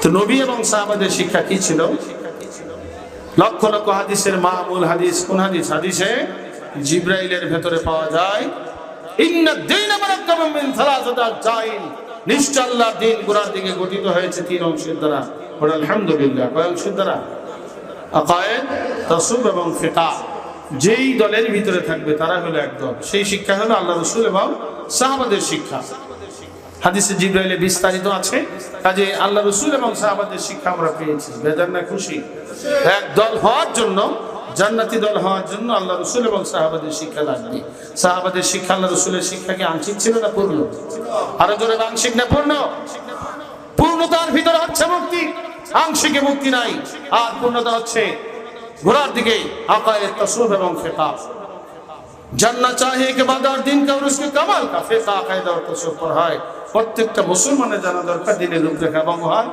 তো নবী এবং সাহাবাদের শিক্ষা কি ছিল? লক্ষ লক্ষ হাদিসের মামুল হাদিস কোন হাদিস? হাদিসে জিব্রাইলের ভেতরে পাওয়া যায় ইন্নাদ দীন মুরাক্কাবুম মিন সালাসাতি আরজাইন, নিশ্চয় আল্লাহর দ্বীন গোড়ার দিকে গঠিত হয়েছে তিন অংশের দ্বারা। বলে আলহামদুলিল্লাহ। কয় অংশের দ্বারা? আকায়েদ, তাসুব এবং ফিকহ। যেই দলের ভিতরে থাকবে তারা হলো এক দল। সেই শিক্ষা হলো আল্লাহ রাসূল এবং সাহাবাদের শিক্ষা। হাদিসে জিব্রাইলে বিস্তারিত আছে। কাজে আল্লাহ রাসূল এবং সাহাবাদের শিক্ষা আমরা পেয়েছি। বেজার না খুশি? এক দল হওয়ার জন্য, জান্নাতি দল হওয়ার জন্য আল্লাহ রাসূল এবং সাহাবাদের শিক্ষা লাগবে। সাহাবাদের শিক্ষা আল্লাহ রাসূলের শিক্ষা কি আংশিক ছিল না পূর্ণ? আরো জোরে আংশিক না পূর্ণ? পূর্ণতার ভিতরে হচ্ছে মুক্তি, আংশিকে মুক্তি নাই। আর পূর্ণতা হচ্ছে ঘোড়ার দিকে আকায়েদ, তাসুব এবং ফিকহ। জান্নাত চাহে কে বাদার দিন কা উসকে কামাল কা ফিকহ আকায়েদ और তাসুব পড়ায়। প্রত্যেকটা মুসলমানের জানা দরকার দিনের রূপরেখা এবং মহান